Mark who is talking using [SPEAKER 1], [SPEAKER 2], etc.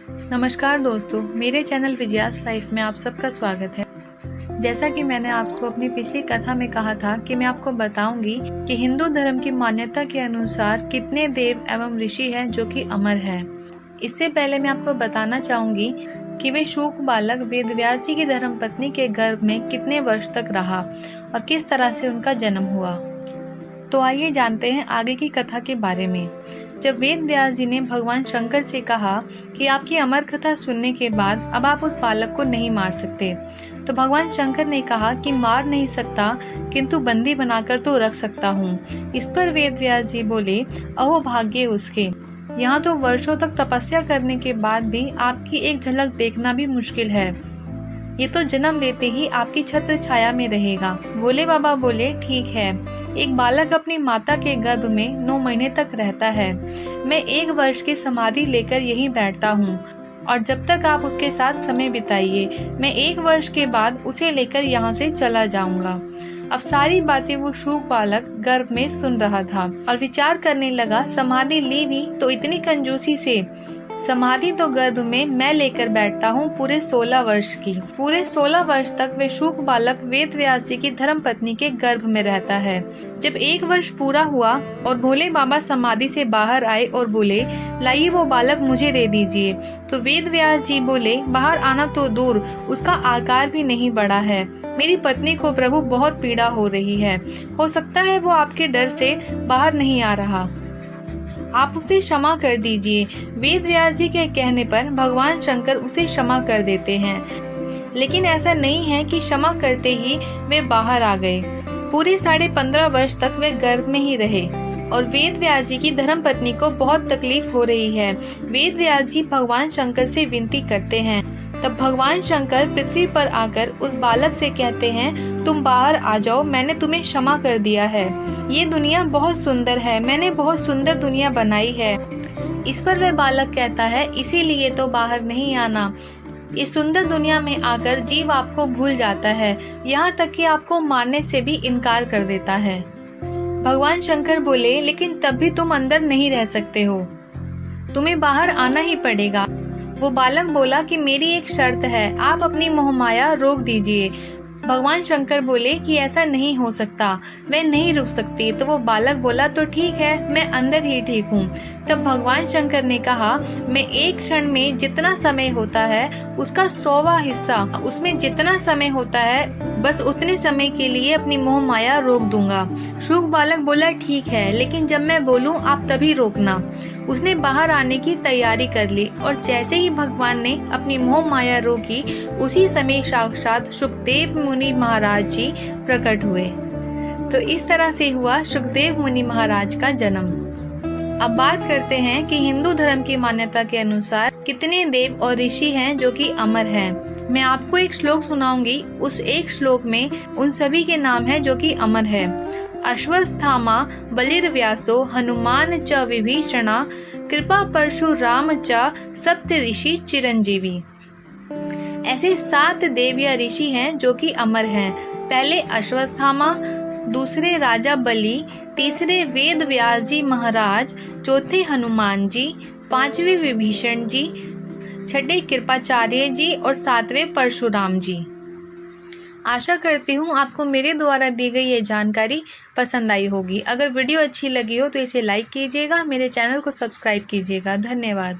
[SPEAKER 1] नमस्कार दोस्तों, मेरे चैनल विजयास लाइफ में आप सबका स्वागत है। जैसा कि मैंने आपको अपनी पिछली कथा में कहा था कि मैं आपको बताऊंगी कि हिंदू धर्म की मान्यता के अनुसार कितने देव एवं ऋषि हैं जो कि अमर हैं। इससे पहले मैं आपको बताना चाहूंगी कि वे शूक बालक वेदव्यास जी की धर्मपत्नी के गर्भ में कितने वर्ष तक रहा और किस तरह से उनका जन्म हुआ। तो आइए जानते हैं आगे की कथा के बारे में। जब वेद व्यास जी ने भगवान शंकर से कहा कि आपकी अमर कथा सुनने के बाद अब आप उस बालक को नहीं मार सकते, तो भगवान शंकर ने कहा कि मार नहीं सकता किंतु बंदी बनाकर तो रख सकता हूँ। इस पर वेद व्यास जी बोले, अहो भाग्य उसके, यहाँ तो वर्षों तक तपस्या करने के बाद भी आपकी एक झलक देखना भी मुश्किल है। ये तो जन्म लेते ही आपकी छत्र छाया में रहेगा। भोले बाबा बोले, ठीक है। एक बालक अपनी माता के गर्भ में 9 महीने तक रहता है। मैं 1 वर्ष की समाधि लेकर यहीं बैठता हूँ और जब तक आप उसके साथ समय बिताइए, मैं 1 वर्ष के बाद उसे लेकर यहाँ से चला जाऊंगा। अब सारी बातें वो शूक बालक गर्भ में सुन रहा था और विचार करने लगा, समाधि ली भी तो इतनी कंजूसी से। समाधि तो गर्भ में मैं लेकर बैठता हूँ पूरे 16 वर्ष की। पूरे 16 वर्ष तक वे शूक बालक वेद व्यास जी की धर्म पत्नी के गर्भ में रहता है। जब 1 वर्ष पूरा हुआ और भोले बाबा समाधि से बाहर आए और बोले, लाइए वो बालक मुझे दे दीजिए, तो वेद व्यास जी बोले, बाहर आना तो दूर, उसका आकार भी नहीं बढ़ा है। मेरी पत्नी को प्रभु बहुत पीड़ा हो रही है। हो सकता है वो आपके डर से बाहर नहीं आ रहा, आप उसे क्षमा कर दीजिए। वेद व्यास जी के कहने पर भगवान शंकर उसे क्षमा कर देते हैं, लेकिन ऐसा नहीं है कि क्षमा करते ही वे बाहर आ गए। पूरे 15.5 वर्ष तक वे गर्भ में ही रहे और वेद व्यास जी की धर्म पत्नी को बहुत तकलीफ हो रही है। वेद व्यास जी भगवान शंकर से विनती करते हैं। तब भगवान शंकर पृथ्वी पर आकर उस बालक से कहते हैं, तुम बाहर आ जाओ, मैंने तुम्हें क्षमा कर दिया है। ये दुनिया बहुत सुंदर है, मैंने बहुत सुंदर दुनिया बनाई है। इस पर वह बालक कहता है, इसीलिए तो बाहर नहीं आना। इस सुंदर दुनिया में आकर जीव आपको भूल जाता है, यहाँ तक कि आपको मारने से भी इनकार कर देता है। भगवान शंकर बोले, लेकिन तब भी तुम अंदर नहीं रह सकते हो, तुम्हें बाहर आना ही पड़ेगा। वो बालक बोला कि मेरी एक शर्त है, आप अपनी मोहमाया रोक दीजिए। भगवान शंकर बोले कि ऐसा नहीं हो सकता, मैं नहीं रुक सकती। तो वो बालक बोला, तो ठीक है, मैं अंदर ही ठीक हूँ। तब भगवान शंकर ने कहा, मैं एक क्षण में जितना समय होता है उसका 100वां हिस्सा, उसमें जितना समय होता है बस उतने समय के लिए अपनी मोह माया रोक दूंगा। शूक बालक बोला, ठीक है, लेकिन जब मैं बोलूँ आप तभी रोकना। उसने बाहर आने की तैयारी कर ली और जैसे ही भगवान ने अपनी मोह माया रोकी, उसी समय साक्षात सुखदेव मुनि महाराज जी प्रकट हुए। तो इस तरह से हुआ सुखदेव मुनि महाराज का जन्म। अब बात करते हैं कि हिंदू धर्म की मान्यता के अनुसार कितने देव और ऋषि हैं जो कि अमर हैं। मैं आपको एक श्लोक सुनाऊंगी, उस एक श्लोक में उन सभी के नाम हैं जो कि अमर है। अश्वत्थामा बलिर्व्यासो हनुमान च विभीषणा कृपा परशुराम च सप्त ऋषि चिरंजीवी। ऐसे 7 देव या ऋषि हैं जो कि अमर हैं। पहले अश्वत्थामा, दूसरे राजा बलि, तीसरे वेद व्यास जी महाराज, चौथे हनुमान जी, 5वें विभीषण जी, 6ठे कृपाचार्य जी और 7वें परशुराम जी। आशा करती हूँ आपको मेरे द्वारा दी गई ये जानकारी पसंद आई होगी। अगर वीडियो अच्छी लगी हो तो इसे लाइक कीजिएगा, मेरे चैनल को सब्सक्राइब कीजिएगा। धन्यवाद।